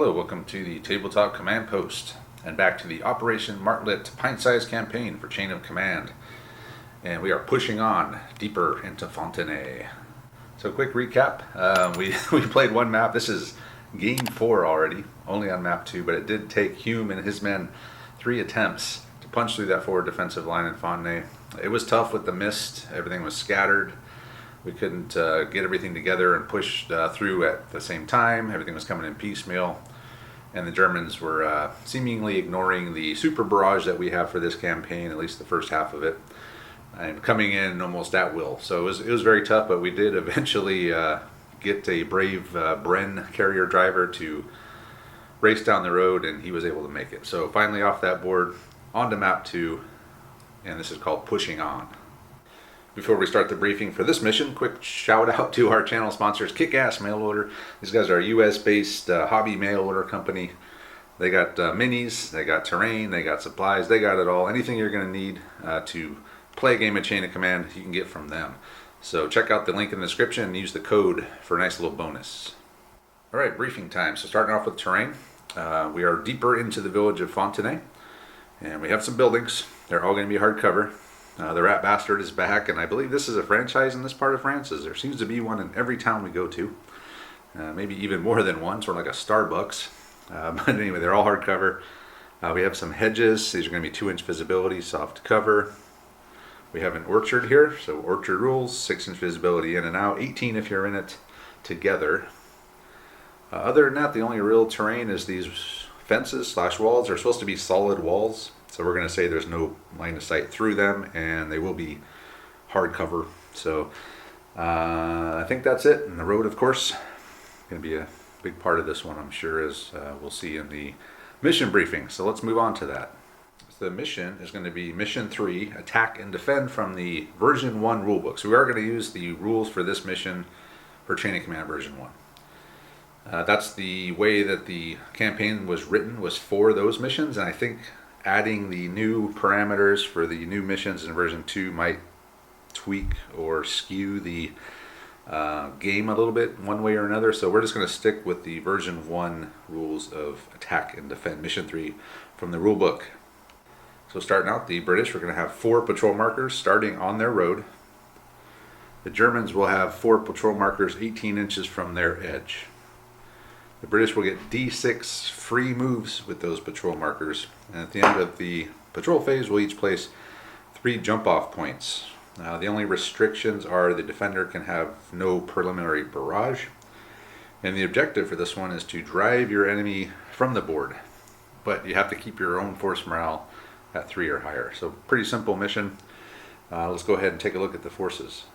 Hello, welcome to the Tabletop Command Post, and back to the Operation Martlet pint-sized campaign for Chain of Command. And we are pushing on deeper into Fontenay. So quick recap, we played one map. This is game 4 already, only on map 2, but it did take Hume and his men 3 attempts to punch through that forward defensive line in Fontenay. It was tough with the mist, everything was scattered. We couldn't get everything together and push through at the same time. Everything was coming in piecemeal. And the Germans were seemingly ignoring the super barrage that we have for this campaign, at least the first half of it, and coming in almost at will. So it was very tough, but we did eventually get a brave Bren carrier driver to race down the road, and he was able to make it. So finally off that board, onto map 2, and this is called Pushing On. Before we start the briefing for this mission, quick shout out to our channel sponsors, Kick-Ass Mail Order. These guys are a US-based hobby mail order company. They got minis, they got terrain, they got supplies, they got it all. Anything you're going to need to play a game of Chain of Command, you can get from them. So check out the link in the description and use the code for a nice little bonus. Alright, briefing time. So starting off with terrain, we are deeper into the village of Fontenay, and we have some buildings. They're all going to be hard cover. The Rat Bastard is back, and I believe this is a franchise in this part of France, as there seems to be one in every town we go to. Maybe even more than one, sort of like a Starbucks. But anyway, they're all hardcover. We have some hedges. These are going to be 2-inch visibility, soft cover. We have an orchard here, so orchard rules, 6-inch visibility in and out, 18 if you're in it together. Other than that, the only real terrain is these fences / walls. They're supposed to be solid walls. So we're going to say there's no line of sight through them, and they will be hardcover. So I think that's it. And the road, of course, going to be a big part of this one, I'm sure, as we'll see in the mission briefing. So let's move on to that. So the mission is going to be Mission 3, Attack and Defend, from the version 1 rulebook. So we are going to use the rules for this mission for Chain of Command version 1. That's the way that the campaign was written, was for those missions, and I think adding the new parameters for the new missions in version 2 might tweak or skew the game a little bit one way or another. So we're just going to stick with the version 1 rules of Attack and Defend, Mission 3 from the rule book. So starting out, the British are going to have 4 patrol markers starting on their road. The Germans will have 4 patrol markers 18 inches from their edge. The British will get D6 free moves with those patrol markers, and at the end of the patrol phase we'll each place 3 jump-off points. The only restrictions are the defender can have no preliminary barrage, and the objective for this one is to drive your enemy from the board, but you have to keep your own force morale at 3 or higher. So pretty simple mission. Let's go ahead and take a look at the forces.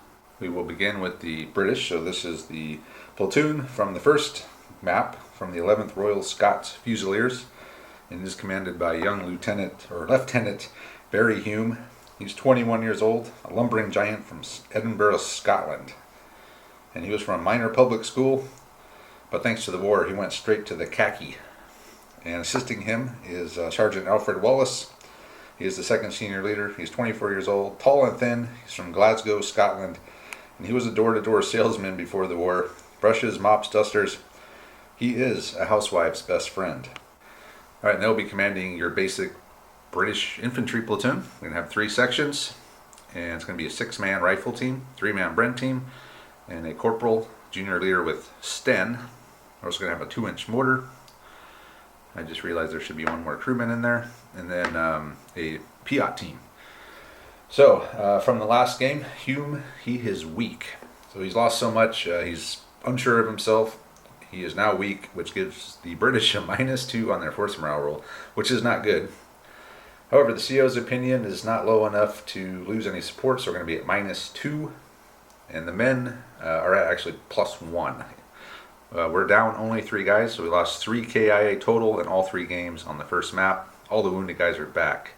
We will begin with the British. So this is the platoon from the first map from the 11th Royal Scot Fusiliers, and is commanded by young Lieutenant Barry Hume. He's 21 years old, a lumbering giant from Edinburgh, Scotland, and he was from a minor public school, but thanks to the war he went straight to the khaki. And assisting him is Sergeant Alfred Wallace. He is the 2nd senior leader. He's 24 years old, tall and thin. He's from Glasgow, Scotland, and he was a door-to-door salesman before the war. Brushes, mops, dusters. He is a housewife's best friend. Alright, and they'll be commanding your basic British infantry platoon. We're going to have 3 sections, and it's going to be a 6-man rifle team, 3-man Brent team, and a corporal, junior leader with Sten. We're also going to have a 2-inch mortar. I just realized there should be 1 more crewman in there, and then a Piat team. So, from the last game, Hume, he is weak. So he's lost so much, he's unsure of himself. He is now weak, which gives the British a -2 on their force morale roll, which is not good. However, the CO's opinion is not low enough to lose any support, so we're going to be at -2. And the men are at actually +1. We're down only 3 guys, so we lost 3 KIA total in all 3 games on the first map. All the wounded guys are back.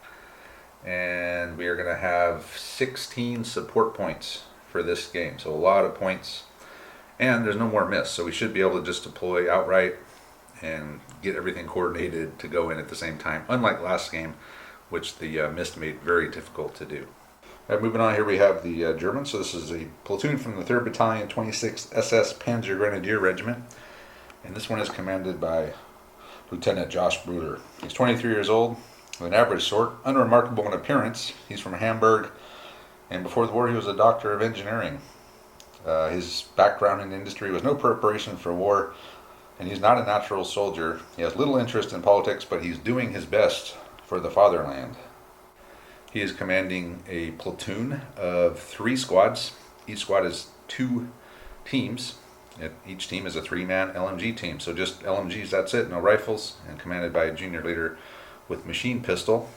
And we are going to have 16 support points for this game, so a lot of points. And there's no more miss, so we should be able to just deploy outright and get everything coordinated to go in at the same time, unlike last game, which the mist made very difficult to do. Alright, moving on, here we have the Germans. So this is a platoon from the 3rd Battalion, 26th SS Panzer Grenadier Regiment, and this one is commanded by Lieutenant Bruder. He's 23 years old, with an average sort, unremarkable in appearance. He's from Hamburg, and before the war he was a doctor of engineering. His background in industry was no preparation for war, and he's not a natural soldier. He has little interest in politics, but he's doing his best for the fatherland. He is commanding a platoon of 3 squads. Each squad is 2 teams. Each team is a 3-man LMG team, so just LMGs, that's it, no rifles, and commanded by a junior leader with machine pistol.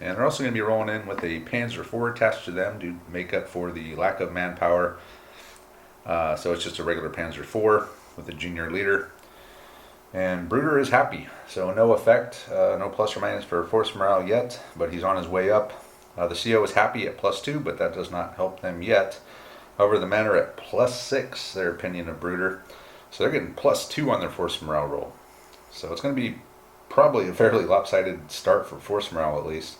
And they're also going to be rolling in with a Panzer IV attached to them to make up for the lack of manpower. So it's just a regular Panzer IV with a junior leader. And Bruder is happy, so no effect, no plus or minus for force morale yet, but he's on his way up. The CO is happy at +2, but that does not help them yet. However, the men are at +6, their opinion of Bruder, so they're getting +2 on their force morale roll. So it's going to be probably a fairly lopsided start for force morale at least.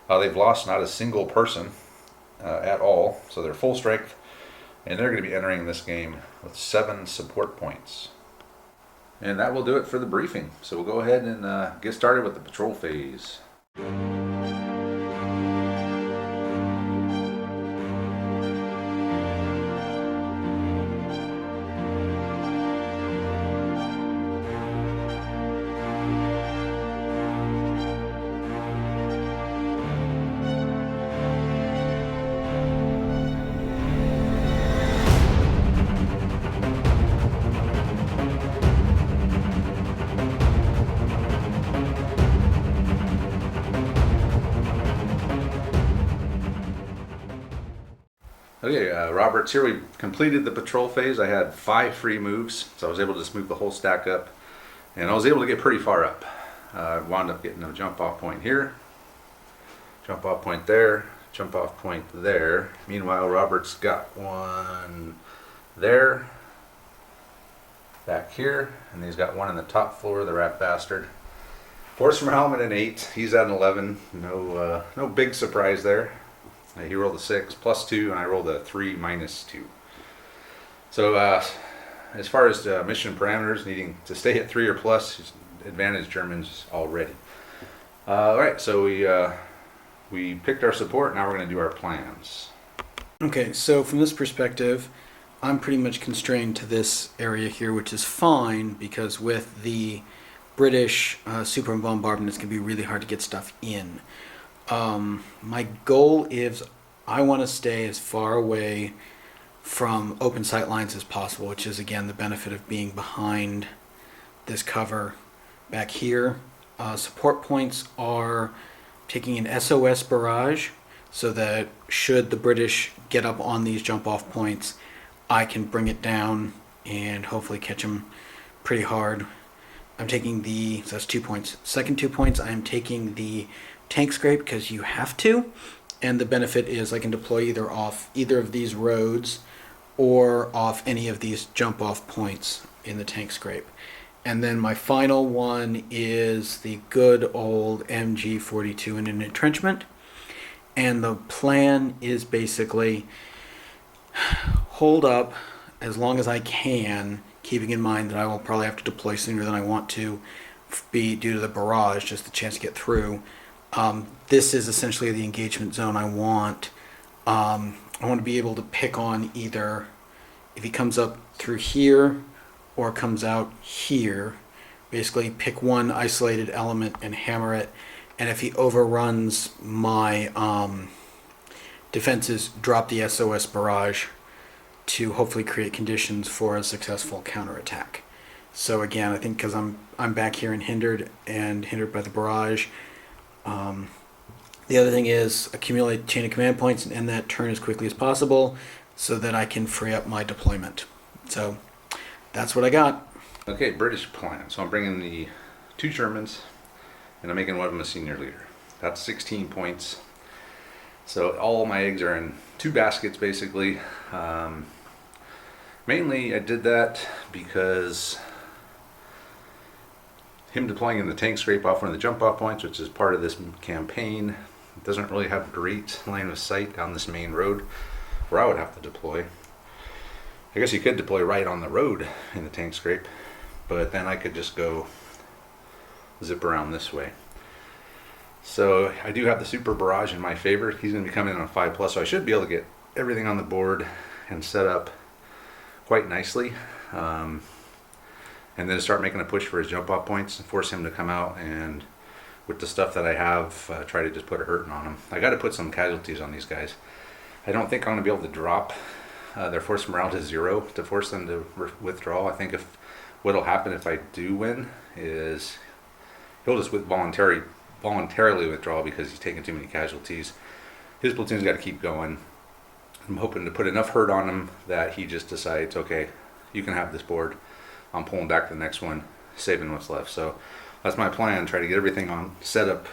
They've lost not a single person at all, so they're full strength, and they're going to be entering this game with 7 support points. And that will do it for the briefing. So we'll go ahead and get started with the patrol phase. Okay, Roberts here. We completed the patrol phase. I had 5 free moves, so I was able to just move the whole stack up, and I was able to get pretty far up. I wound up getting a jump off point here, jump off point there, jump off point there. Meanwhile, Roberts got one there, back here, and he's got one on the top floor, the rat bastard. Force from helmet an 8. He's at an 11. No big surprise there. He rolled a 6 +2, and I rolled a 3 -2. So as far as mission parameters, needing to stay at 3 or plus, advantage Germans already. All right, so we picked our support. Now we're going to do our plans. Okay, so from this perspective, I'm pretty much constrained to this area here, which is fine because with the British super bombardment, it's going to be really hard to get stuff in. My goal is I want to stay as far away from open sight lines as possible, which is again the benefit of being behind this cover back here. Support points are taking an SOS barrage so that should the British get up on these jump off points, I can bring it down and hopefully catch them pretty hard. I'm taking so that's 2 points. Second 2 points, I'm taking the tank scrape because you have to, and the benefit is I can deploy either off either of these roads or off any of these jump off points in the tank scrape. And then my final one is the good old MG42 in an entrenchment, and the plan is basically hold up as long as I can, keeping in mind that I will probably have to deploy sooner than I want to be due to the barrage, just the chance to get through. This is essentially the engagement zone I want. I want to be able to pick on either if he comes up through here or comes out here. Basically pick one isolated element and hammer it, and if he overruns my defenses, drop the SOS barrage to hopefully create conditions for a successful counterattack. So again, I think because I'm back here and hindered by the barrage. The other thing is accumulate chain of command points and end that turn as quickly as possible so that I can free up my deployment. So that's what I got. Okay, British plan. So I'm bringing the 2 Germans, and I'm making one of them a senior leader. That's 16 points. So all my eggs are in 2 baskets, basically. Mainly I did that because him deploying in the tank scrape off one of the jump off points, which is part of this campaign, doesn't really have great line of sight down this main road where I would have to deploy. I guess you could deploy right on the road in the tank scrape, but then I could just go zip around this way. So I do have the super barrage in my favor. He's going to be coming in on 5+, so I should be able to get everything on the board and set up quite nicely. And then start making a push for his jump off points and force him to come out, and with the stuff that I have, try to just put a hurting on him. I got to put some casualties on these guys. I don't think I'm going to be able to drop their force morale to 0 to force them to withdraw. I think if what'll happen if I do win is he'll just voluntarily withdraw because he's taking too many casualties. His platoon's got to keep going. I'm hoping to put enough hurt on him that he just decides, okay, you can have this board. I'm pulling back to the next one, saving what's left. So that's my plan. Try to get everything on set up,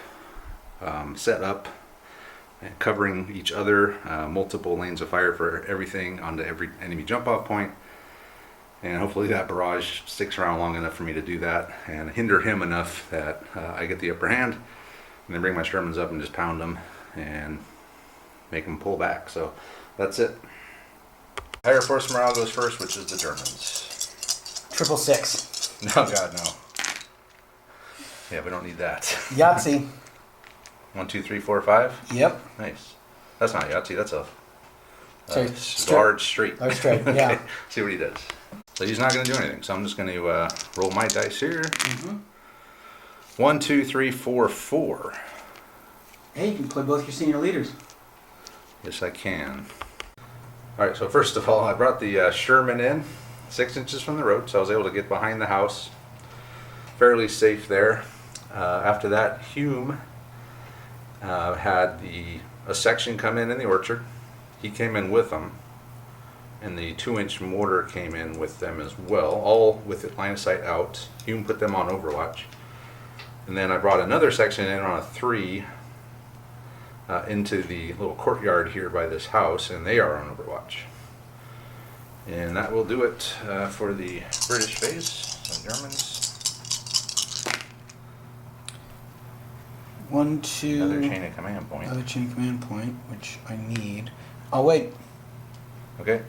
and covering each other, multiple lanes of fire for everything onto every enemy jump off point. And hopefully that barrage sticks around long enough for me to do that and hinder him enough that I get the upper hand, and then bring my Shermans up and just pound them and make them pull back. So that's it. Higher force morale goes first, which is the Germans. 666. No, God, no. Yeah, we don't need that. Yahtzee. 1, 2, 3, 4, 5. Yep. Nice. That's not Yahtzee. That's a Sorry, large straight. Large straight. Okay. Yeah. See what he does. So he's not going to do anything. So I'm just going to roll my dice here. 1, 2, 3, 4, 4. Hey, you can play both your senior leaders. Yes, I can. All right. So first of all, I brought the Sherman in 6 inches from the road, so I was able to get behind the house, fairly safe there. After that, Hume had a section come in the orchard. He came in with them, and the 2-inch mortar came in with them as well, all with the line of sight out. Hume put them on overwatch. And then I brought another section in on a 3 into the little courtyard here by this house, and they are on overwatch. And that will do it for the British phase, the Germans. 1, 2. Another chain of command point. Another chain of command point, which I need. I'll wait. Okay.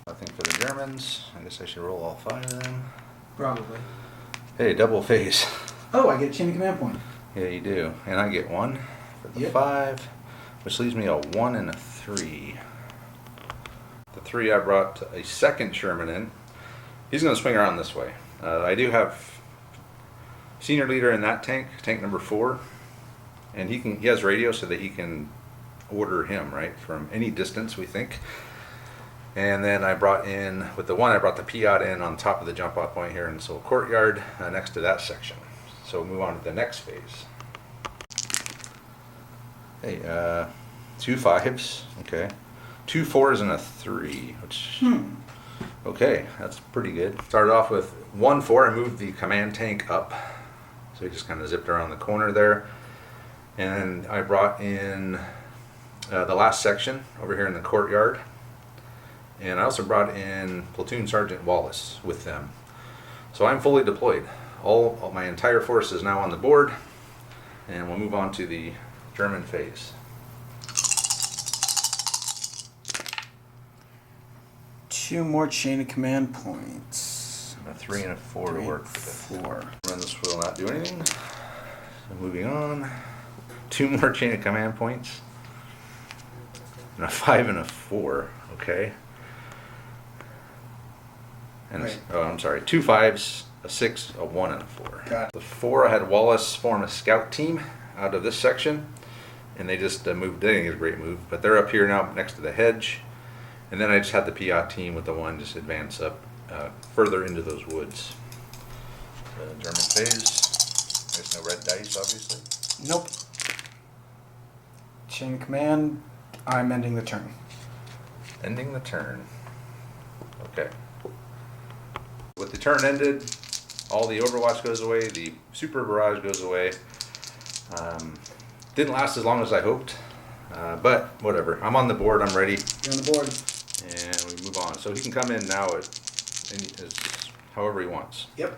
Nothing for the Germans. I guess I should roll all 5 of them. Probably. Hey, double phase. Oh, I get a chain of command point. Yeah, you do. And I get 1 for the 5, which leaves me a 1 and a 3. The 3, I brought a second Sherman in. He's going to swing around this way. I do have senior leader in that tank number 4, and he has radio so that he can order him right from any distance, we think. And then I brought in with the 1, I brought the Piat in on top of the jump off point here in this little courtyard next to that section. So we'll move on to the next phase. Hey, 2 5s, okay. 2 4s and a 3, which, okay, that's pretty good. Started off with 1 4, I moved the command tank up. So he just kind of zipped around the corner there. And I brought in the last section over here in the courtyard. And I also brought in Platoon Sergeant Wallace with them. So I'm fully deployed. All my entire force is now on the board. And we'll move on to the German phase. 2 more chain of command points. A 3 and a 4 to work for the 4. Germans will not do anything. So moving on. 2 more chain of command points. And a 5 and a 4. Okay. And Right. I'm sorry. 2 5s, a 6, a 1, and a 4. Got it. The 4, I had Wallace form a scout team out of this section, and they just moved. They didn't get a great move, but they're up here now next to the hedge. And then I just had the Piat team with the 1 just advance up further into those woods. The German phase. There's no red dice, obviously. Nope. Chain of command. I'm ending the turn. Ending the turn. Okay. With the turn ended, all the overwatch goes away, the super barrage goes away. Didn't last as long as I hoped, but whatever. I'm on the board, I'm ready, You're on the board. and we move on. So he can come in now however he wants. Yep.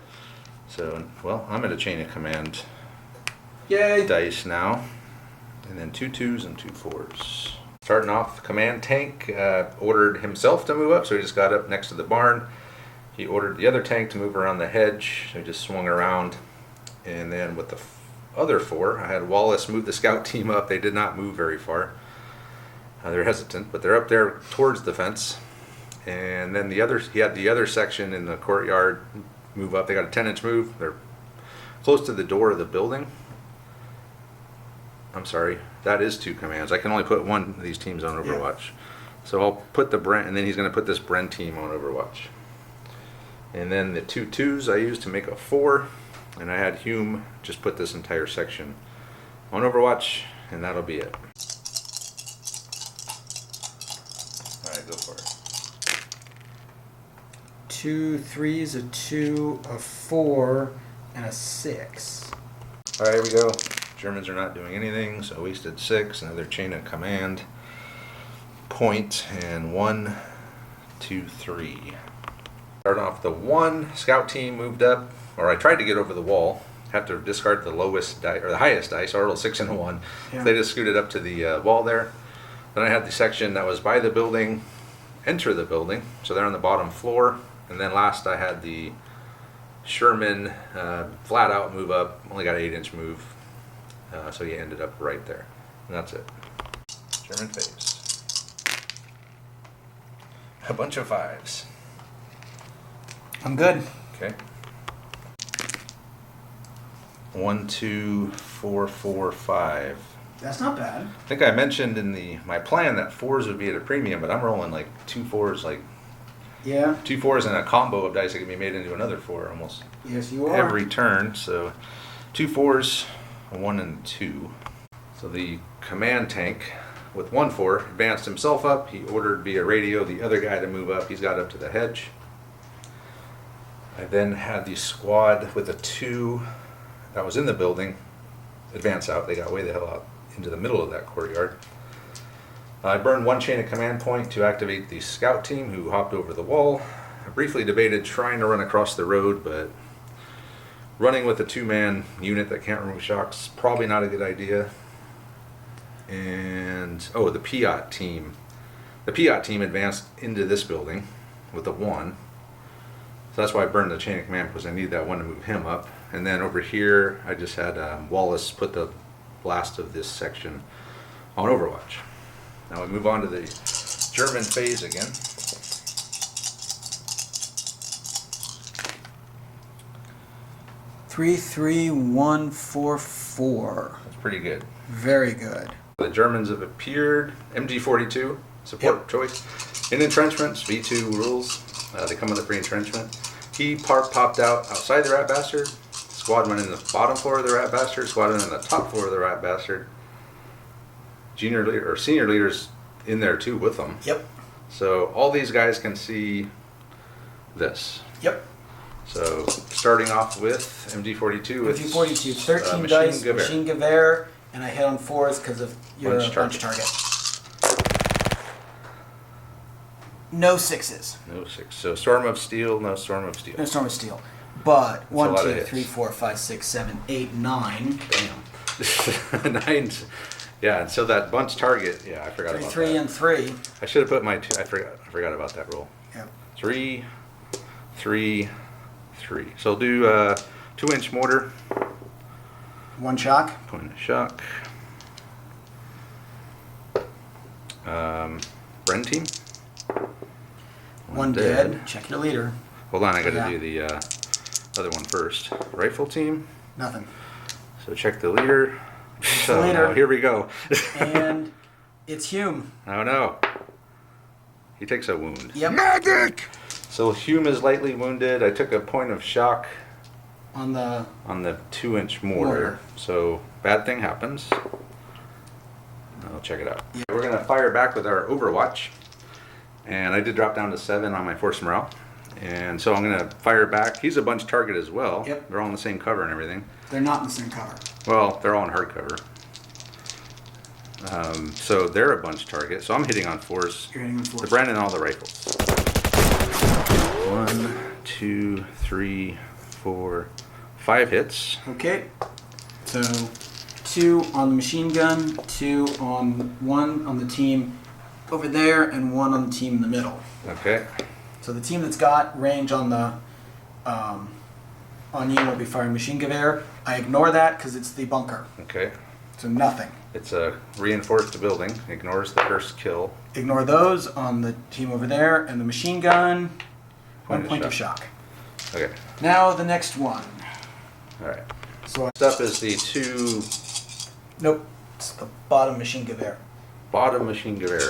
So, well, I'm at a chain of command Yay. dice now, and then 2 2s and 2 4s. Starting off, the command tank ordered himself to move up, so he just got up next to the barn. He ordered the other tank to move around the hedge, so he just swung around And then with the other 4, I had Wallace move the scout team up. They did not move very far. They're hesitant, but they're up there towards the fence. And then he had the other section in the courtyard move up. They got a 10-inch move. They're close to the door of the building. I'm sorry, that is 2 commands. I can only put one of these teams on Overwatch. Yeah. So I'll put the Brent, and then he's going to put this Brent team on Overwatch. And then the 2 2s I used to make a 4, and I had Hume just put this entire section on Overwatch, and that'll be it. Alright, go for it. 2 3s, a 2, a 4, and a 6. Alright, here we go. Germans are not doing anything, so I wasted 6. Another chain of command. Point, and 1, 2, 3. Starting off the 1, scout team moved up, or I tried to get over the wall. Have to discard the lowest die, or the highest dice. I rolled a 6 and a 1. Yeah. They just scooted up to the wall there. Then I had the section that was by the building enter the building, so they're on the bottom floor. And then last I had the Sherman flat out move up, only got an 8-inch move. So he ended up right there. And that's it. German phase. A bunch of 5s. I'm good. Okay. 1, 2, 4, 4, 5. That's not bad. I think I mentioned in my plan that 4s would be at a premium, but I'm rolling like 2 4s, like yeah, 2 4s and a combo of dice that can be made into another 4 almost. Yes, you are. Every turn. So 2 4s, a 1 and a 2. So the command tank with 1 4 advanced himself up. He ordered via radio the other guy to move up. He's got up to the hedge. I then had the squad with a 2 that was in the building advance out. They got way the hell out into the middle of that courtyard. I burned 1 chain of command point to activate the scout team who hopped over the wall. I briefly debated trying to run across the road, but running with a 2-man unit that can't remove shocks, probably not a good idea. And, the Piat team. The Piat team advanced into this building with a 1. So that's why I burned the chain of command, because I need that 1 to move him up. And then over here, I just had Wallace put the last of this section on Overwatch. Now we move on to the German phase again. Three, 3, 1, 4, 4. That's pretty good. Very good. The Germans have appeared. MG42, support choice. In entrenchments, V2 rules. They come with a free entrenchment. He popped out outside the Rat Bastard. Squad went in the bottom floor of the Rat Bastard. Squad went in the top floor of the Rat Bastard. Senior leaders in there too with them. Yep. So all these guys can see this. Yep. So starting off with MG42 with MG42, 13 dice, machine gewehr, and I hit on 4s because of your bunch target. No 6s. No 6. So Storm of Steel, no Storm of Steel. No Storm of Steel. But 1, 2, 3, 4, 5, 6, 7, 8, 9. Damn. 9. Yeah, and so that bunch target, I forgot about 3, that. 3, and 3. I should have put my 2. I forgot about that roll. Yep. 3, 3, 3. So I'll do 2-inch mortar. 1 shock. Point of shock. Bren team. 1 dead. Check your leader. Hold on, I gotta do the other one first. Rifle team. Nothing. So check the leader. The leader. Now, here we go. And it's Hume. Oh no. He takes a wound. Yep. Magic! So Hume is lightly wounded. I took a point of shock on the 2-inch mortar. So bad thing happens. I'll check it out. Yep. We're gonna fire back with our Overwatch. And I did drop down to 7 on my force morale. And so I'm gonna fire back. He's a bunch target as well. Yep. They're all in the same cover and everything. They're not in the same cover. Well, they're all in hard cover. So they're a bunch target. So I'm hitting on 4s. You're hitting on 4s. The Bren and all the rifles. 1, 2, 3, 4, 5 hits. Okay. So 2 on the machine gun, 2 on 1 on the team over there, and 1 on the team in the middle. Okay. So the team that's got range on the on you will be firing machine gewehr. I ignore that because it's the bunker. Okay. So nothing. It's a reinforced building. Ignores the first kill. Ignore those on the team over there. And the machine gun, 1 point of shock. Okay. Now the next one. All right. So Next up is the two nope, it's the bottom machine gewehr. bottom machine gewehr.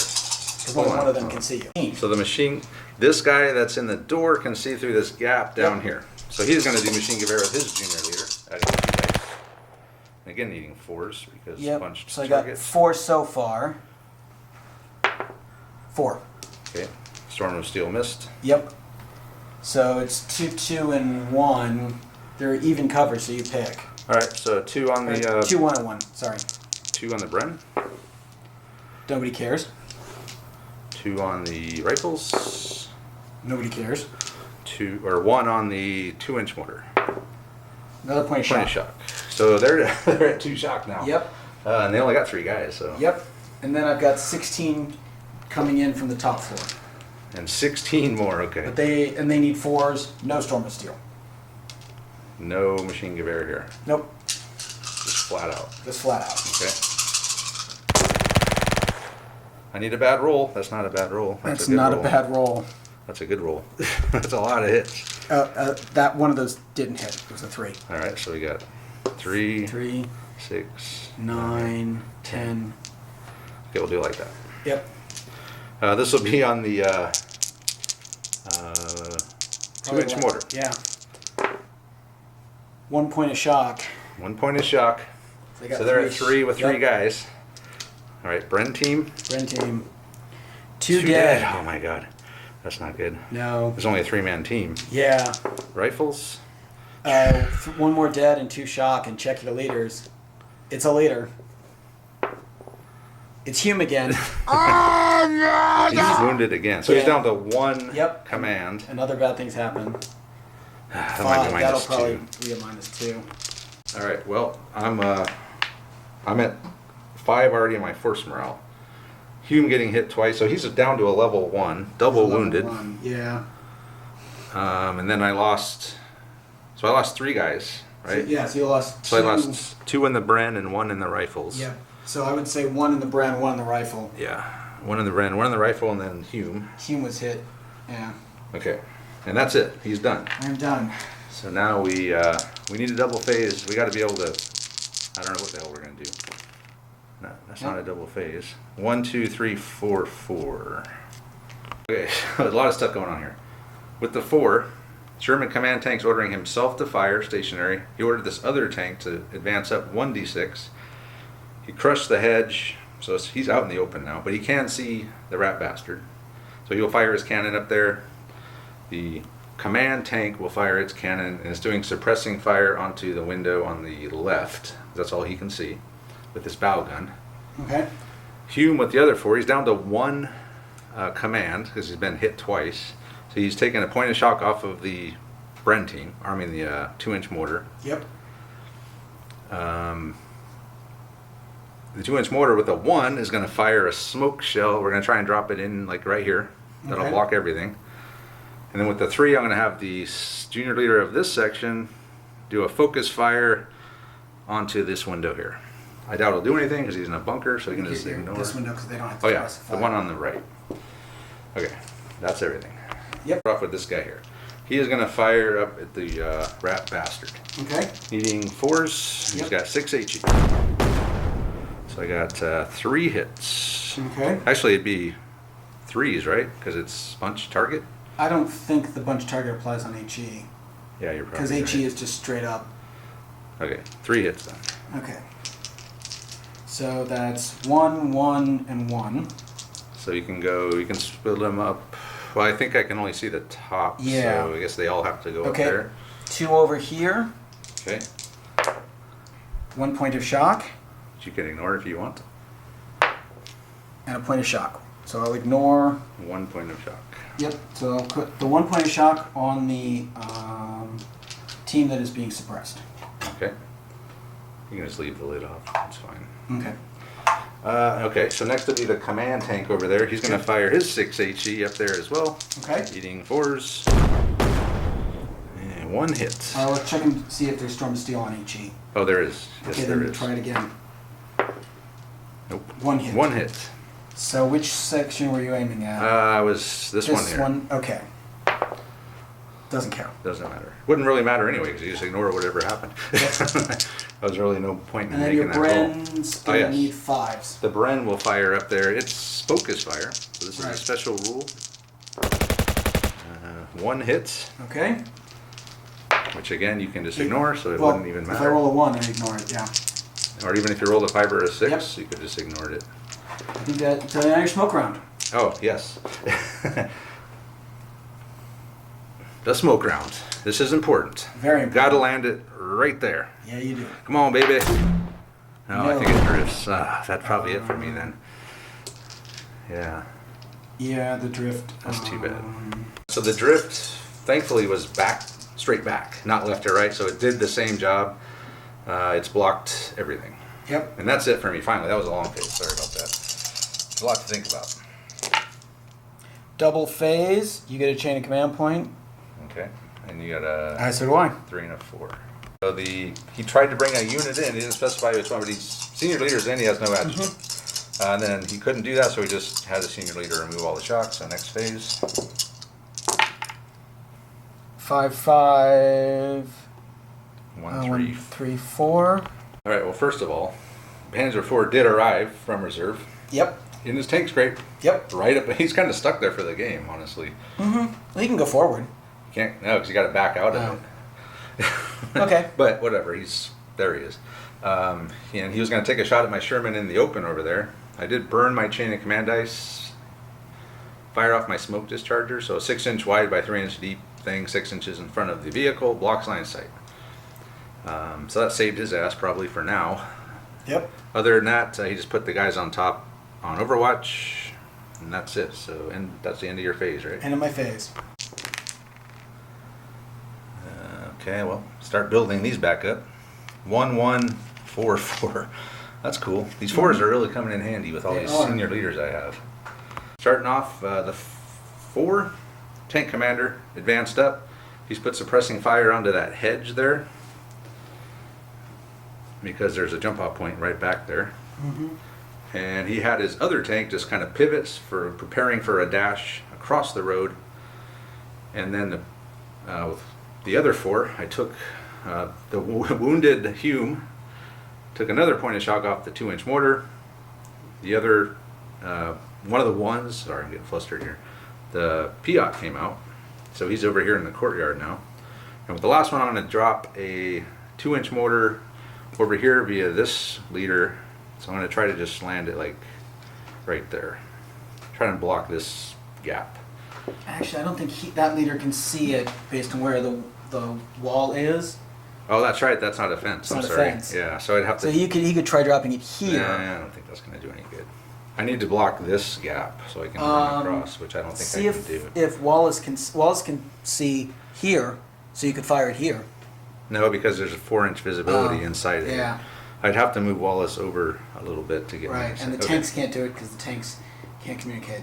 Because only one of them can see you. So the machine, this guy that's in the door can see through this gap down here. So he's going to do machine gewehr with his junior leader at 80 dice. Again, needing 4s because punched So I target. got 4 so far. 4. Okay. Storm of Steel missed. Yep. So it's 2, 2, and 1. They're even cover, so you pick. All right. So 2 on the 2, 1, and 1. Sorry. 2 on the Bren. Nobody cares. 2 on the rifles. Nobody cares. 1 on the 2-inch mortar. Another point of shock. Shock. So they're at 2 shock now. Yep. And they only got 3 guys. So. Yep. And then I've got 16 coming in from the top floor. And 16 more. Okay. But they need 4s. No storm of steel. No machine gewehr here. Nope. Just flat out. Just flat out. Okay. I need a bad roll. That's not a bad roll. That's a good not roll. a bad roll. That's a good roll. That's a lot of hits. That one of those didn't hit. It was a 3. All right, so we got 3, 3, 6, 9, 10. Okay, we'll do it like that. Yep. This will be on the 2-inch mortar. Yeah. 1 point of shock. 1 point of shock. So they're at 3 with 3 guys. All right, Bren team. Bren team. 2 dead. Oh my God, that's not good. No. There's only a 3-man team. Yeah. Rifles. 1 more dead and 2 shock, and check your leaders. It's a leader. It's Hume again. He's wounded again. So he's down to 1 command. And other bad things happen. That 5. might be That'll -2. probably be a -2. All right. Well, I'm at 5 already in my first morale. Hume getting hit twice, so he's down to a level 1, double wounded. 1. Yeah. And then I lost 3 guys, right? So you lost 2. So I lost 2 in the Bren and 1 in the rifles. Yep. So I would say 1 in the Bren, 1 in the rifle. Yeah. 1 in the Bren, 1 in the rifle, and then Hume. Hume was hit. Yeah. Okay. And that's it. He's done. I'm done. So now we need a double phase. We got to be able to. I don't know what the hell we're gonna do. No, that's not a double phase. 1, 2, 3, 4, 4. Okay, a lot of stuff going on here. With the 4, Sherman command tank's ordering himself to fire stationary. He ordered this other tank to advance up 1d6. He crushed the hedge, so he's out in the open now, but he can see the rat bastard. So he'll fire his cannon up there. The command tank will fire its cannon, and it's doing suppressing fire onto the window on the left. That's all he can see with his bow gun. Okay. Hume with the other 4, he's down to 1 command because he's been hit twice. So he's taking a point of shock off of the Bren team, arming the 2-inch mortar. Yep. The 2-inch mortar with a 1 is going to fire a smoke shell. We're going to try and drop it in like right here. That'll block everything. And then with the 3, I'm going to have the junior leader of this section do a focus fire onto this window here. I doubt he'll do anything because he's in a bunker, so he can just ignore. This window because they don't have to. Oh yeah, the one on the right. Okay, that's everything. Yep. Start off with this guy here. He is going to fire up at the rat bastard. Okay. Needing 4s. He's got 6 HE. So I got 3 hits. Okay. Actually, it'd be 3s, right? Because it's bunch target. I don't think the bunch target applies on HE. Yeah, you're probably Because right. HE is just straight up. Okay, 3 hits then. Okay. So that's 1, 1, and 1. So you can split them up. Well, I think I can only see the top. Yeah. So I guess they all have to go up there. 2 over here. Okay. 1 point of shock. Which you can ignore if you want. And a point of shock. So I'll ignore. 1 point of shock. Yep. So I'll put the 1 point of shock on the team that is being suppressed. Okay. You can just leave the lid off. That's fine. Okay. Okay, so next will be the command tank over there. He's going to fire his 6 HE up there as well. Okay. Eating 4s. And 1 hit. Let's check and see if there's Storm of Steel on HE. Oh, there is. Yes, Okay, there then is. try it again. Nope. 1 hit. 1 hit. So which section were you aiming at? Was this one here. This one? Okay. Doesn't count. Doesn't matter. Wouldn't really matter anyway, because you just ignore whatever happened. There's really no point in And then making your that roll. Bren's Oh, gonna yes. need 5s. The Bren will fire up there. It's focus fire, so this is a Right. special rule. 1 hit, Okay. which again you can just ignore, so it Well, wouldn't even if I matter. roll a 1, I ignore it, yeah. Or even if you rolled a 5 or a 6, Yep. you could just ignore it. I think that now your smoke round. Oh, yes. The smoke round. This is important. Very important. Gotta land it right there. Yeah, you do. Come on, baby. No, I No. think it drifts. That's probably it for me then. Yeah, Yeah, the drift. that's too bad. So the drift, thankfully, was straight back, not left or right. So it did the same job. It's blocked everything. Yep. And that's it for me, finally. That was a long phase. Sorry about that. There's a lot to think about. Double phase. You get a chain of command point. Okay. And you got a So do I. 3 and a 4. So he tried to bring a unit in. He didn't specify which one, but he's senior leader's in. He has no adjutant. And then he couldn't do that, so he just had the senior leader remove all the shocks. So next phase. 5, 5. 1, 3. 3, 4. All right. Well, first of all, Panzer IV did arrive from reserve. Yep. In his tank scrape. Yep. Right up. He's kind of stuck there for the game, honestly. Well, you can go forward. You can't because you got to back out of it. Okay. But whatever. There. He is. And he was going to take a shot at my Sherman in the open over there. I did burn my chain of command dice. Fire off my smoke discharger. So a 6-inch wide by 3-inch deep thing, 6 inches in front of the vehicle, blocks line of sight. So that saved his ass probably for now. Yep. Other than that, he just put the guys on top on Overwatch, and that's it. So, and that's the end of your phase, right? End of my phase. Okay, well, start building these back up. 1, 1, 4, 4. That's cool. These 4s are really coming in handy with all They these are. senior leaders I have. Starting off, the 4 tank commander advanced up. He's put suppressing fire onto that hedge there because there's a jump off point right back there. And he had his other tank just kind of pivots for preparing for a dash across the road. And then with the other 4, I took the wounded Hume, took another point of shock off the 2-inch mortar. The other, one of the ones, sorry I'm getting flustered here, the Piot came out. So he's over here in the courtyard now. And with the last one, I'm going to drop a 2-inch mortar over here via this leader. So I'm going to try to just land it like right there. Try to block this gap. Actually, I don't think that leader can see it based on where the wall is. Oh, that's right. That's not a fence. It's I'm not a sorry. fence. Yeah, so I'd have So to... he could try dropping it here. Nah, I don't think that's going to do any good. I need to block this gap so I can run across, which I don't think See I can do. if Wallace can see here, so you could fire it here. No, because there's a 4-inch visibility inside it. Yeah. I'd have to move Wallace over a little bit to get me Right, inside. and the Okay. tanks can't do it because the tanks can't communicate.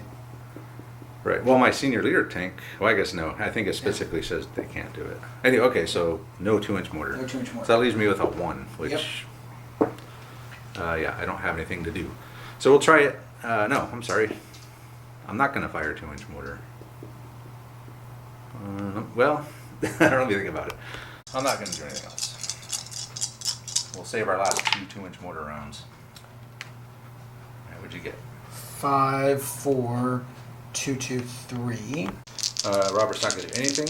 Right. Well, my senior leader tank. Well, I guess no. I think it specifically says they can't do it. Anyway, okay. So no 2-inch mortar. No 2-inch mortar. So that leaves me with a 1, which. Yeah, I don't have anything to do. So we'll try it. No, I'm sorry. I'm not going to fire a 2-inch mortar. Well, I don't really think about it. I'm not going to do anything else. We'll save our last 2-inch mortar rounds. All right, what'd you get? 5, 4, 2, 2, 3. Robert's not going to do anything.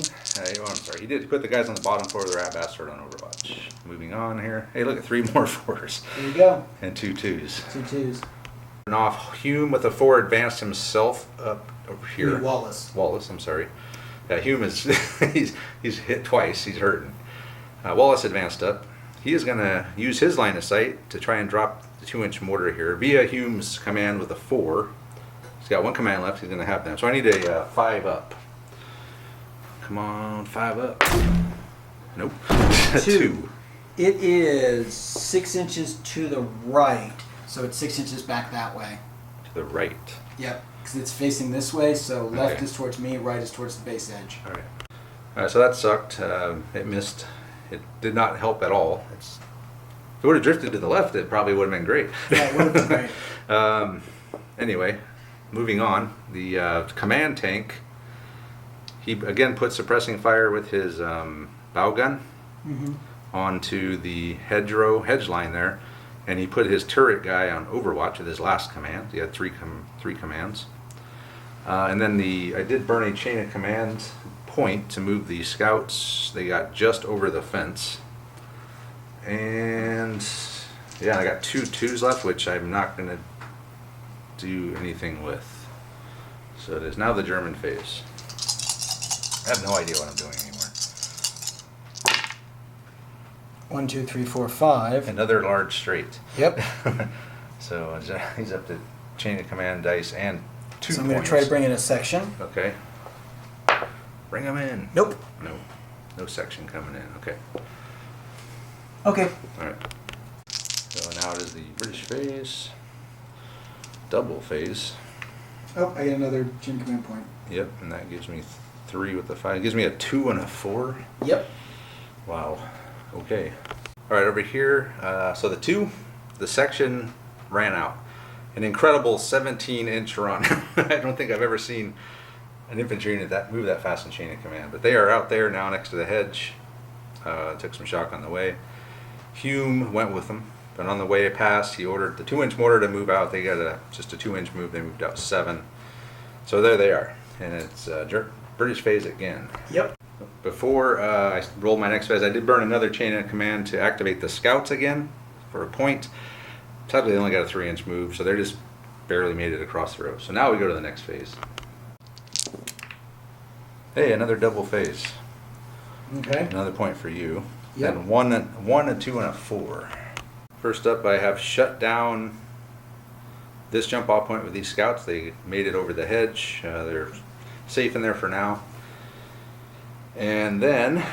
Oh, I'm sorry. He did put the guys on the bottom floor of the rat bastard on Overwatch. Moving on here. Hey, look at 3 more 4s. There you go. And 2 2s. 2 2s. And off, Hume with a 4 advanced himself up over here. Wallace. Wallace, I'm sorry. Yeah, Hume is he's hit twice. He's hurting. Wallace advanced up. He is going to use his line of sight to try and drop the 2-inch mortar here via Hume's command with a 4. He's got 1 command left. He's going to have them. So I need a 5 up. Come on, 5 up. Nope. 2. It is 6 inches to the right, so it's 6 inches back that way. To the right. Yep, because it's facing this way, so left Okay. is towards me, right is towards the base edge. All right. So that sucked. It missed. It did not help at all. If it would have drifted to the left, it probably would have been great. Yeah, it would have been great. Anyway, moving on. The command tank, he again put suppressing fire with his bow gun onto the hedge line there, and he put his turret guy on overwatch with his last command. He had three commands. And then I did burn a chain of command point to move the scouts. They got just over the fence. And yeah, I got 2 twos left, which I'm not going to do anything with. So it is now the German phase. I have no idea what I'm doing anymore. 1, 2, 3, 4, 5. Another large straight. Yep. So he's up to chain of command dice and 2 So I'm points. going to try to bring in a section. Okay. Bring them in. Nope. No section coming in. Okay. Okay. All right. So now it is the British phase. Double phase. Oh, I get another chain command point. Yep, and that gives me 3 with the 5. It gives me a 2 and a 4. Yep. Wow. Okay. All right, over here. So the section ran out. An incredible 17-inch run. I don't think I've ever seen an infantry unit move that fast in chain of command. But they are out there now next to the hedge. Took some shock on the way. Hume went with them. But on the way past, he ordered the 2-inch mortar to move out. They got just a 2-inch move. They moved out 7. So there they are. And it's British phase again. Yep. Before I rolled my next phase, I did burn another chain of command to activate the scouts again for a point. Sadly, they only got a 3-inch move, so they just barely made it across the road. So now we go to the next phase. Hey, another double phase. Okay. Another point for you. Yep. Then one, a 2, and a 4. First up, I have shut down this jump off point with these scouts. They made it over the hedge. They're safe in there for now. And then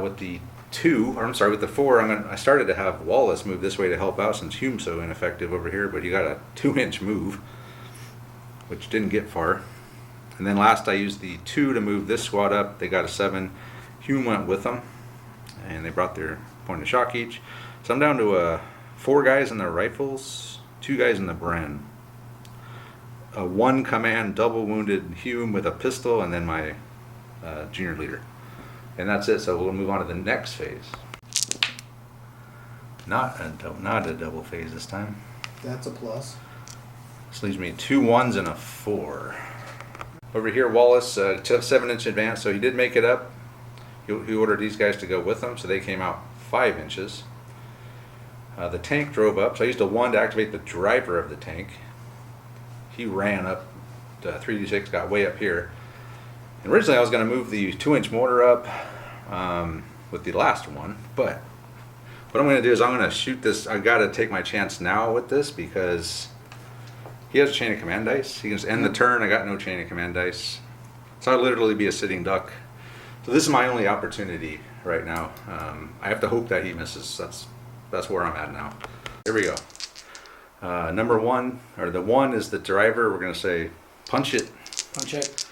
with the 4, I started to have Wallace move this way to help out since Hume's so ineffective over here, but he got a 2-inch move, which didn't get far. And then last I used the 2 to move this squad up. They got a 7. Hume went with them, and they brought their point of shock each. So I'm down to 4 guys in the rifles, 2 guys in the Bren. A 1 command double wounded Hume with a pistol, and then my junior leader. And that's it, so we'll move on to the next phase. Not a double phase this time. That's a plus. This leaves me 2 1s and a 4. Over here, Wallace took 7-inch advance, so he did make it up. He ordered these guys to go with him, so they came out 5 inches. The tank drove up, so I used a 1 to activate the driver of the tank. He ran up, 3d6 got way up here. And originally I was going to move the 2-inch mortar up with the last one, but what I'm going to do is I'm going to shoot this. I've got to take my chance now with this because he has a chain of command dice. He can just end the turn. I got no chain of command dice. So I'll literally be a sitting duck. So this is my only opportunity right now. I have to hope that he misses. That's where I'm at now. Here we go. Number 1, or the 1 is the driver. We're going to say punch it. Punch it.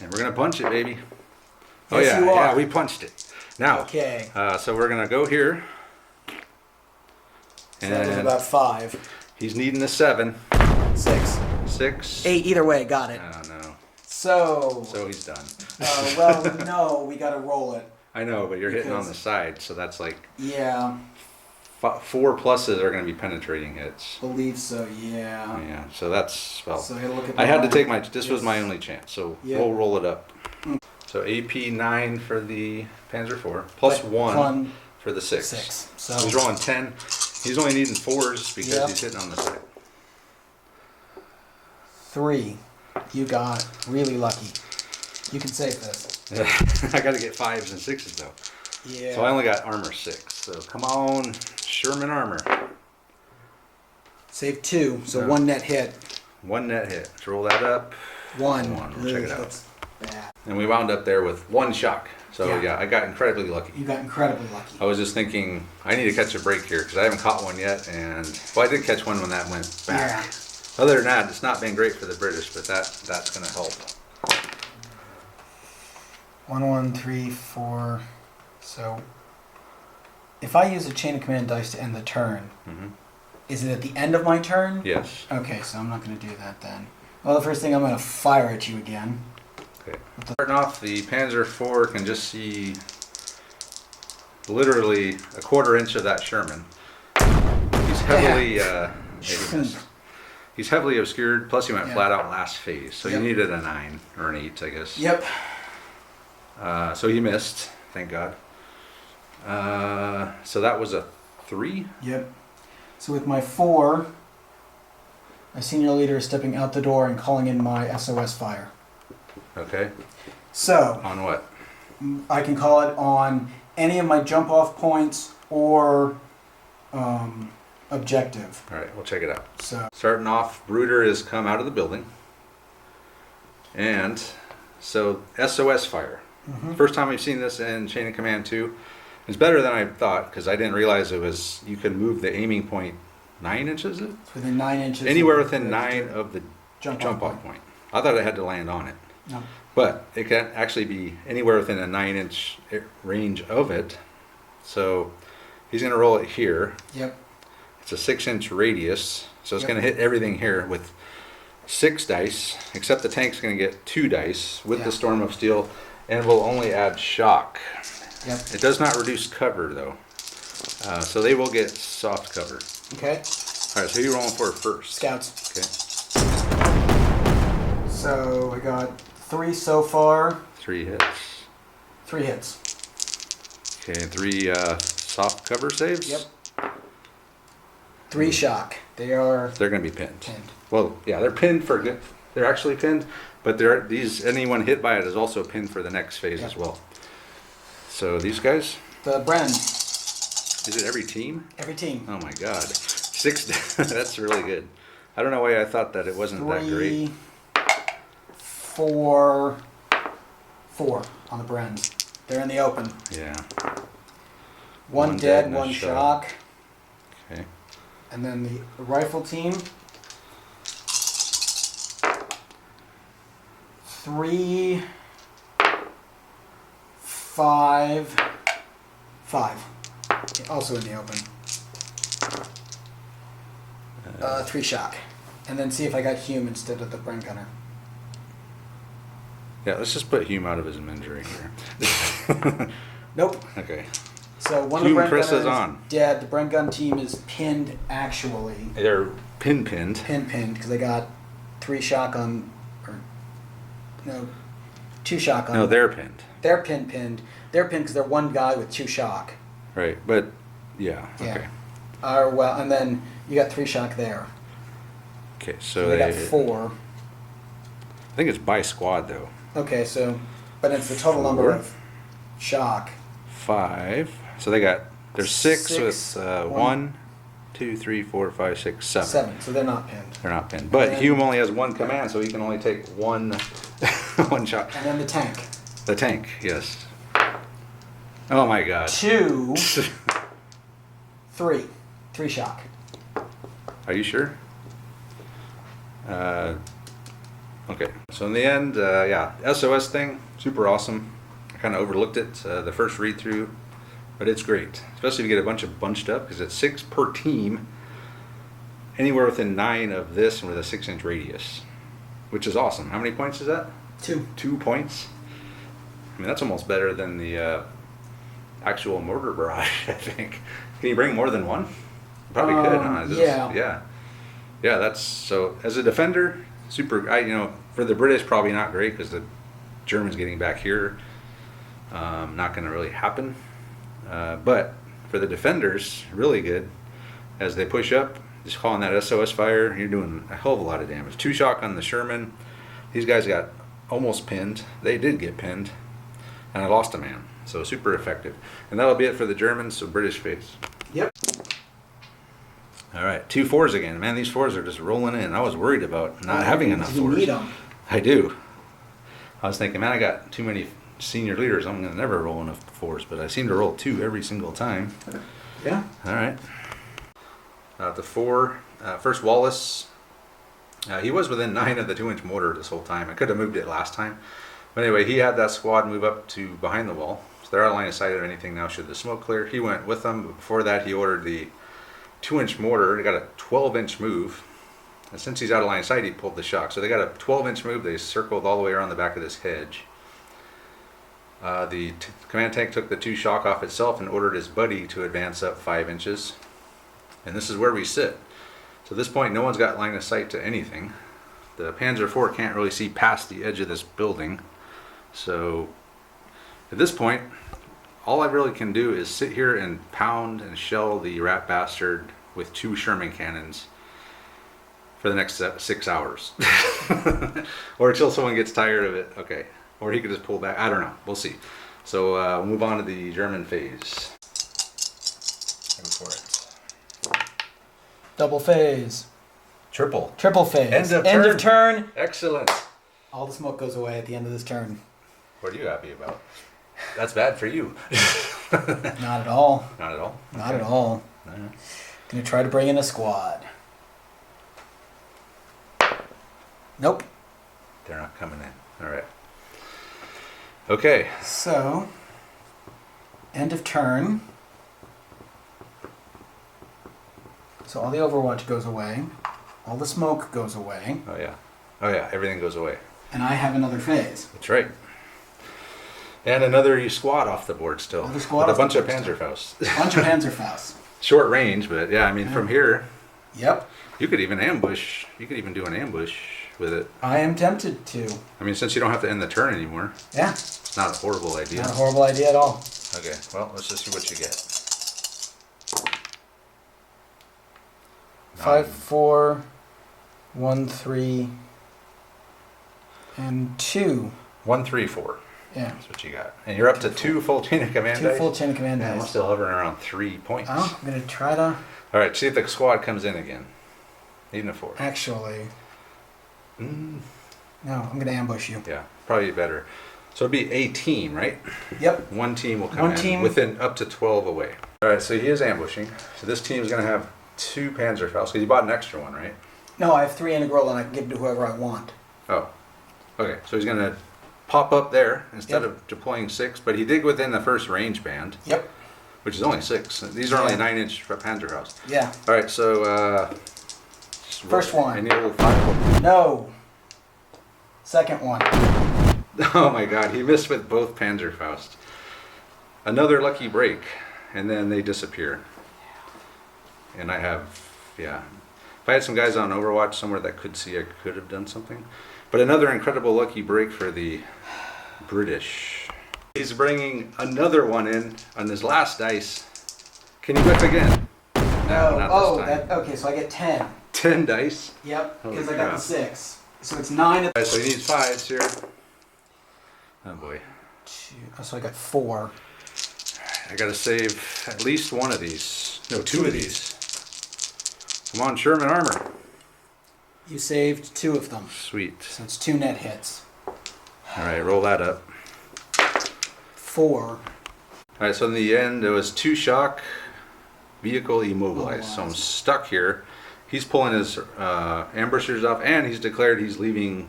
And we're going to punch it, baby. Oh Yes, yeah, you are. yeah, we punched it. Now, Okay. So we're going to go here. So that was about 5. He's needing a 7. 6. 6. 8, either way, got it. Oh no. So He's done. well, no, we got to roll it. I know, but you're hitting on Because- the side, so that's like Yeah, 4 pluses are going to be penetrating hits. believe so, yeah. Yeah, so that's, well, So I gotta look at I had to the take line. this was my only chance, so Yeah. we'll roll it up. So AP 9 for the Panzer IV, plus But 1 for the 6. 6. So He's rolling 10. He's only needing 4s because Yep. he's hitting on the side. 3. You got really lucky. You can save this. I got to get 5s and 6s though. Yeah. So I only got armor 6. So come on, Sherman armor. Save 2, so Yeah. 1 net hit. 1 net hit. Let's roll that up. 1. We'll check it out. That's bad. And we wound up there with 1 shock. So Yeah. yeah, I got incredibly lucky. You got incredibly lucky. I was just thinking, I need to catch a break here because I haven't caught one yet. And well, I did catch one when that went back. Yeah. Other than that, it's not been great for the British, but that's going to help. 1, 1, 3, 4. So if I use a chain of command dice to end the turn, is it at the end of my turn? Yes. Okay, so I'm not going to do that then. Well, the first thing I'm going to fire at you again. Okay. Starting off, the Panzer IV can just see literally a quarter inch of that Sherman. He's heavily, he's heavily obscured. Plus, he went flat out last phase, so you needed a 9 or an 8, I guess. Yep. So he missed. Thank God. So that was a 3. Yep. So with my 4, my senior leader is stepping out the door and calling in my SOS fire. Okay. So On what? I can call it on any of my jump off points or objective. All right, we'll check it out. So Starting off, Bruder has come out of the building. And so SOS fire. First time we've seen this in Chain of Command 2. It's better than I thought because I didn't realize it was, you could move the aiming point 9 inches? it's within 9 inches. Anywhere within 9 of the jump off point. I thought it had to land on it. No. But it can actually be anywhere within a 9-inch range of it. So he's going to roll it here. Yep. It's a 6-inch radius. So it's Yep. going to hit everything here with 6 dice, except the tank's going to get 2 dice with the Storm of Steel, and will only add shock. Yep. It does not reduce cover though. So they will get soft cover. Okay. Alright, so who are you rolling for first? Scouts. Okay. So I got 3 so far. 3 hits. 3 hits. Okay, and 3 soft cover saves? Yep. 3 shock. They're going to be pinned. pinned. Well, yeah, they're pinned for good. They're actually pinned, but anyone hit by it is also pinned for the next phase as well. So these guys? The Bren. Is it every team? Every team. Oh my God. 6, that's really good. I don't know why I thought that it wasn't that great. 4 on the Bren. They're in the open. Yeah. 1 dead, and a 1 shock. Okay. And then the rifle team. 3, 5. Also in the open. 3 shock. And then see if I got Hume instead of the Bren Gunner. Yeah, let's just put Hume out of his misery here. Nope. Okay. So one Hume of the Bren Chris Gunners is on. dead. The Bren Gun team is pinned actually. They're pinned. Pinned because they got 3 shock on, or no, 2 shock on. No, they're pinned. They're pinned. They're pinned because they're 1 guy with 2 shock. Right, but yeah. Okay. Well, and then you got 3 shock there. Okay, So so they got 4. I think it's by squad though. Okay, so, but it's the total number 4. of shock. 5. So there's 6 6, with 1, 1, 2, 3, 4, 5, 6, 7. 7. So they're not pinned. They're not pinned. But then- Hume only has 1 command, so he can only take 1 one shot. And then the tank. The tank, yes. Oh my God. 2, 3 shock. Are you sure? Okay. So in the end, yeah, SOS thing, super awesome. I kind of overlooked it the first read through, but it's great, especially if you get a bunch of bunched up because it's 6 per team, anywhere within 9 of this and with a 6-inch radius, which is awesome. How many points is that? 2. 2 points. I mean, that's almost better than the actual mortar barrage. I think. Can you bring more than 1? Probably could. Huh? Yeah. That's so. As a defender, super. For the British, probably not great because the Germans getting back here, not going to really happen. But for the defenders, really good. As they push up, just calling that SOS fire, you're doing a hell of a lot of damage. 2 shock on the Sherman. These guys got almost pinned. They did get pinned, and I lost a man. So super effective. And that'll be it for the Germans. So British face. Yep. All right, 2 4s again. Man, these 4s are just rolling in. I was worried about not having enough 4s. You need them. I do. I was thinking, man, I got too many senior leaders. I'm gonna never roll enough 4s, but I seem to roll 2 every single time. Yeah. All right. The 4, first Wallace. He was within 9 of the 2-inch mortar this whole time. I could have moved it last time, But anyway, he had that squad move up to behind the wall. So they're out of line of sight of anything now should the smoke clear. He went with them. But before that, he ordered the 2-inch mortar. He got a 12-inch move. And since he's out of line of sight, he pulled the shock. So they got a 12-inch move. They circled all the way around the back of this hedge. The command tank took the 2 shock off itself and ordered his buddy to advance up 5 inches. And this is where we sit. So at this point, no one's got line of sight to anything. The Panzer IV can't really see past the edge of this building. So at this point, all I really can do is sit here and pound and shell the rat bastard with 2 Sherman cannons for the next 6 hours. Or until someone gets tired of it. Okay. Or he could just pull back. I don't know. We'll see. So we'll move on to the German phase. Go for it. Double phase. Triple. Triple phase. End of turn. Excellent. All the smoke goes away at the end of this turn. What are you happy about? That's bad for you. Not at all. Not at all? Not at all. Gonna try to bring in a squad. Nope. They're not coming in. All right. Okay. So, end of turn. So all the overwatch goes away. All the smoke goes away. Oh yeah. Oh yeah. Everything goes away. And I have another phase. That's right. And another squad off the board still. Another squad with a off bunch the of board Panzerfaust. Bunch of Panzerfaust. Short range, but yeah, I mean, from here, Yep. you could even ambush. You could even do an ambush with it. I am tempted to. I mean, since you don't have to end the turn anymore, Yeah. it's not a horrible idea. Not a horrible idea at all. Okay, well, let's just see what you get. 5, 4, 1, 3, and 2. 1, 3, 4. Yeah. That's what you got. And you're up to 2 full chain of command 2 dice. full chain of command Yeah, I'm dice. still hovering around 3 points. Oh, I'm gonna try to. All right, see if the squad comes in again. Even a 4. Actually, Mm, no. I'm gonna ambush you. yeah, probably better. So it'd be a team, right? Yep. One team will come One in team. within up to 12 away. All right, so he is ambushing. So this team is going to have 2 Panzerfaust because you bought an extra one, right? No, I have 3 integral, and I can give it to whoever I want. Oh, okay. So he's going to pop up there instead Yep. of deploying 6, but he did within the first range band, Yep. which is only 6. These are only Yeah. 9-inch Panzerfaust. Yeah. All right, so First one. Any little 5. No. Second one. Oh my God, he missed with both Panzerfaust. Another lucky break, and then they disappear. And I have, yeah. If I had some guys on Overwatch somewhere that could see, I could have done something. But another incredible lucky break for the British. He's bringing another one in on his last dice. Can you whip again? No, not Oh, this time. okay, so I get 10. 10 dice. Yep, Holy because I got crap. the 6. So it's 9 All right, so he needs 5s here. Oh boy. So I got 4. I gotta save at least one of these. No, 2 of these. Come on, Sherman armor. You saved 2 of them. Sweet. So it's 2 net hits. All right, roll that up. 4. All right, so in the end, it was 2 shock, vehicle immobilized. So I'm stuck here. He's pulling his ambushers off, and he's declared he's leaving.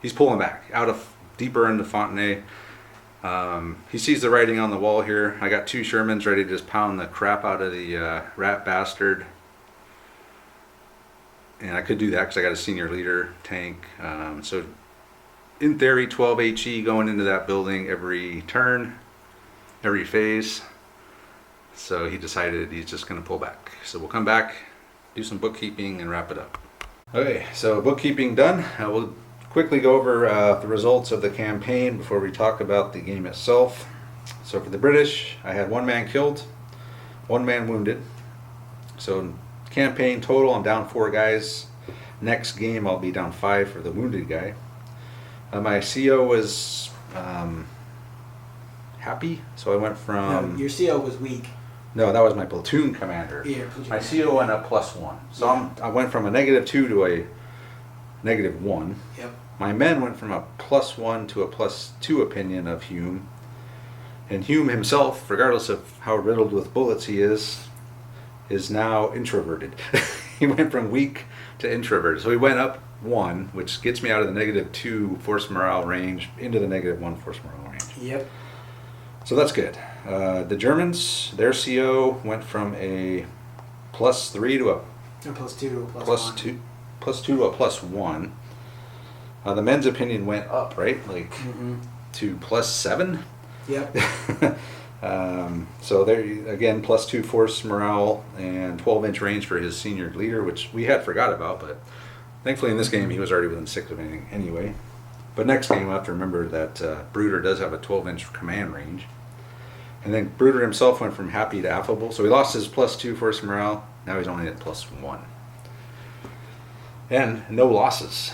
He's pulling back out of deeper into Fontenay. He sees the writing on the wall here. I got 2 Shermans ready to just pound the crap out of the rat bastard. And I could do that because I got a senior leader tank. So in theory, 12 HE going into that building every turn, every phase. So he decided he's just going to pull back. So we'll come back, do some bookkeeping, and wrap it up. Okay, so bookkeeping done. We'll quickly go over the results of the campaign before we talk about the game itself. So for the British, I had 1 man killed, 1 man wounded. So campaign total, I'm down 4 guys. Next game, I'll be down 5 for the wounded guy. My CO was happy, so I went from... No, your CO was weak. No, that was my platoon commander. Yeah, My CO went up +1. So Yeah. I went from a -2 to a -1. Yep. My men went from a +1 to a +2 opinion of Hume. And Hume himself, regardless of how riddled with bullets he is now introverted. He went from weak to introverted. So he went up -1, which gets me out of the -2 force morale range into the -1 force morale range. Yep. So that's good. The Germans, their CO went from a +3 to a A +2 to a plus +1. two, +2 to a +1. The men's opinion went up, right? Like to +7. Yep. So there again, +2 force morale and 12-inch range for his senior leader, which we had forgot about, but thankfully in this game he was already within 6 of anything anyway. But next game we'll have to remember that Bruder does have a 12-inch command range. And then Bruder himself went from happy to affable, so he lost his +2 force morale. Now he's only at +1. And no losses,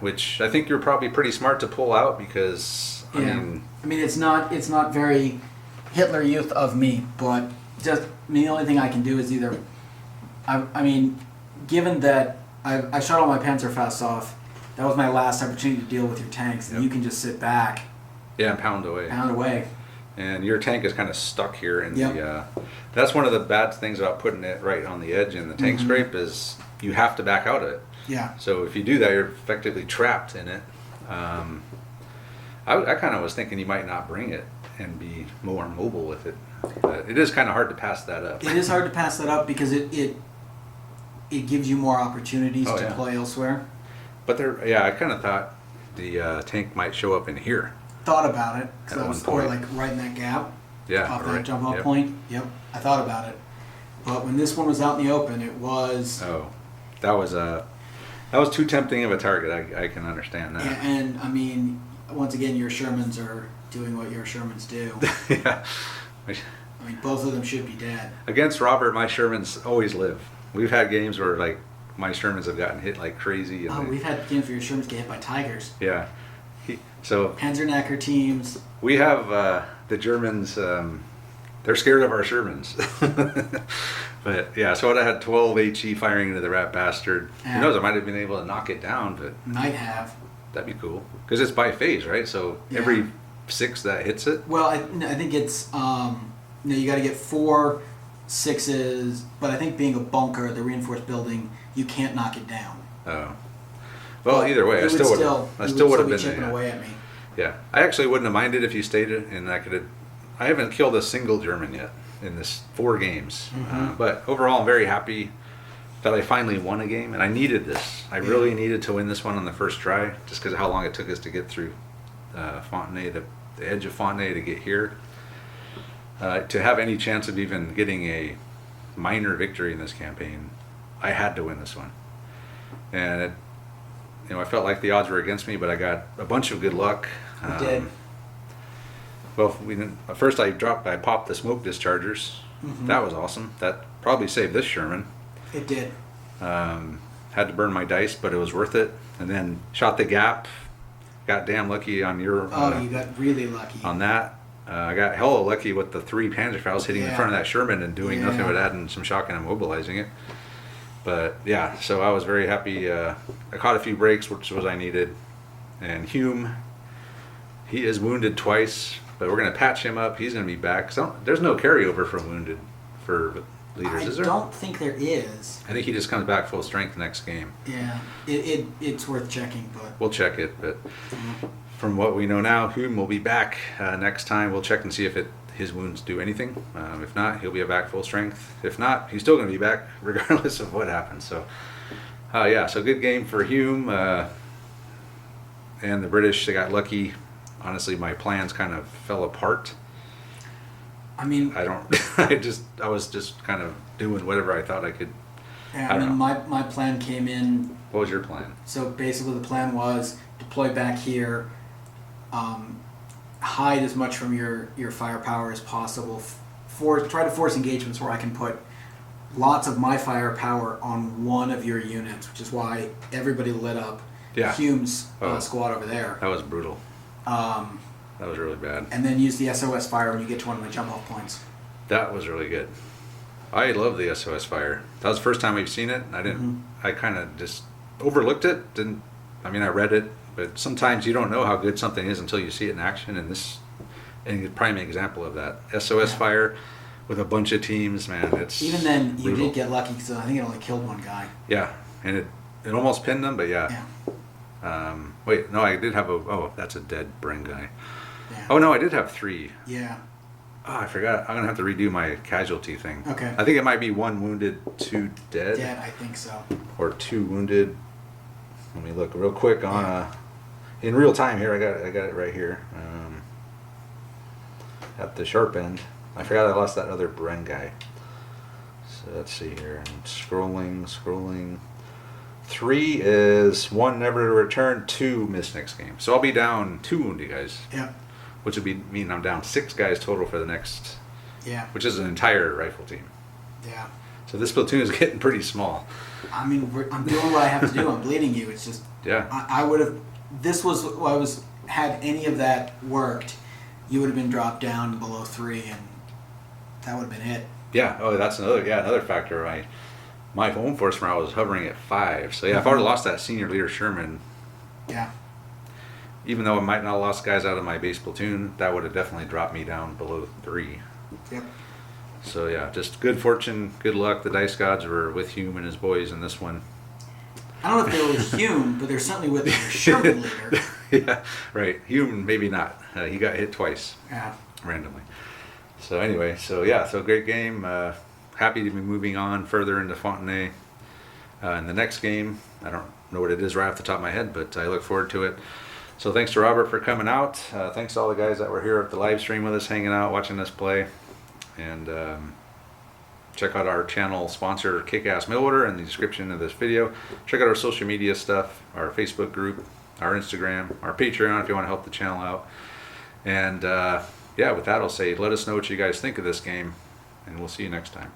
which I think you're probably pretty smart to pull out because I mean it's not very Hitler Youth of me, but the only thing I can do is either given that I shot all my Panzerfausts off, that was my last opportunity to deal with your tanks, and you can just sit back, and pound away. And your tank is kind of stuck here in the. That's one of the bad things about putting it right on the edge in the tank scrape is you have to back out of it. Yeah. So if you do that, you're effectively trapped in it. I kind of was thinking you might not bring it and be more mobile with it. But it is kind of hard to pass that up. It is hard to pass that up because it gives you more opportunities to play elsewhere. But I kind of thought the tank might show up in here. Thought about it. At one point. Or like right in that gap. Yeah. Off that jump off point. Yep. I thought about it. But when this one was out in the open, it was. Oh, that was too tempting of a target. I can understand that. Yeah, and I mean, once again, your Shermans are doing what your Shermans do. Yeah. I mean, both of them should be dead. Against Robert, my Shermans always live. We've had games where like my Shermans have gotten hit like crazy. And we've had games where your Shermans get hit by tigers. Yeah. So Panzerknacker teams. We have the Germans. They're scared of our Shermans. But yeah, so I had 12 HE firing into the rat bastard. Who knows? I might have been able to knock it down, but might have. That'd be cool because it's by phase, right? So every 6 that hits it. Well, I think it's you got to get 4 6s, but I think being a bunker, the reinforced building, you can't knock it down. Oh. Well, either way, I still would have been chipping away at me. Yeah, I actually wouldn't have minded if you stayed and I haven't killed a single German yet in this 4 games. But overall, I'm very happy that I finally won a game, and I needed this. I really needed to win this one on the first try, just because of how long it took us to get through Fontenay, the edge of Fontenay to get here. To have any chance of even getting a minor victory in this campaign, I had to win this one. And I felt like the odds were against me, but I got a bunch of good luck. You did. Well, first I popped the smoke dischargers. That was awesome. That probably saved this Sherman. It did. Had to burn my dice, but it was worth it. And then shot the gap. Got damn lucky on your. You got really lucky on that. I got hella lucky with the 3 Panzerfaust hitting in front of that Sherman and doing nothing but adding some shock and immobilizing it. But yeah, so I was very happy. I caught a few breaks, which was I needed. And Hume, he is wounded twice, but we're going to patch him up. He's going to be back. So there's no carryover from wounded for leaders, is there? I don't think there is. I think he just comes back full strength next game. Yeah, it's worth checking, but we'll check it. But from what we know now, Hume will be back next time. We'll check and see if his wounds do anything. If not, he'll be back full strength. If not, he's still going to be back regardless of what happens. So, so good game for Hume. And the British, they got lucky. Honestly, my plans kind of fell apart. I mean, I was just kind of doing whatever I thought I could. Yeah, I mean, my plan came in. What was your plan? So basically, the plan was deploy back here, hide as much from your firepower as possible. Try to force engagements where I can put lots of my firepower on one of your units, which is why everybody lit up. Yeah. Hume's squad over there. That was brutal. That was really bad. And then use the SOS fire when you get to one of my jump off points. That was really good. I love the SOS fire. That was the first time we've seen it. I kind of just overlooked it. I read it, but sometimes you don't know how good something is until you see it in action. And it's a prime example of that. SOS fire with a bunch of teams, man. It's even then you brutal. did get lucky because I think it only killed one guy. Yeah, and It almost pinned them, but yeah. Wait, no, I did have oh, that's a dead Bren guy. Yeah. Oh no, I did have 3. Yeah. Oh, I forgot. I'm gonna have to redo my casualty thing. Okay. I think it might be 1 wounded, 2 dead. Dead, I think so. Or 2 wounded. Let me look real quick on in real time here. I got it right here. At the sharp end. I forgot I lost that other Bren guy. So let's see here. I'm scrolling. 3 is 1 never to return, 2 miss next game. So I'll be down 2 wounded guys. Yeah. Which would mean I'm down 6 guys total for the next. Yeah. Which is an entire rifle team. Yeah. So this platoon is getting pretty small. I mean, I'm doing what I have to do. I'm bleeding you. It's just. Yeah. I would have. This was. Had any of that worked, you would have been dropped down below 3, and that would have been it. Yeah. Oh, that's another factor. My home force morale was hovering at 5. So yeah, if I would have lost that senior leader Sherman. Yeah. Even though I might not have lost guys out of my base platoon, that would have definitely dropped me down below 3. Yep. So yeah, just good fortune, good luck. The dice gods were with Hume and his boys in this one. I don't know if they were with Hume, but they're certainly with the Sherman leader. Yeah, right. Hume, maybe not. He got hit twice. Yeah. Randomly. So anyway, so great game. Happy to be moving on further into Fontenay. In the next game, I don't know what it is right off the top of my head, but I look forward to it. So thanks to Robert for coming out. Thanks to all the guys that were here at the live stream with us, hanging out, watching us play. And check out our channel sponsor, Kick-Ass Mail Order, in the description of this video. Check out our social media stuff, our Facebook group, our Instagram, our Patreon if you want to help the channel out. And yeah, with that I'll say, let us know what you guys think of this game, and we'll see you next time.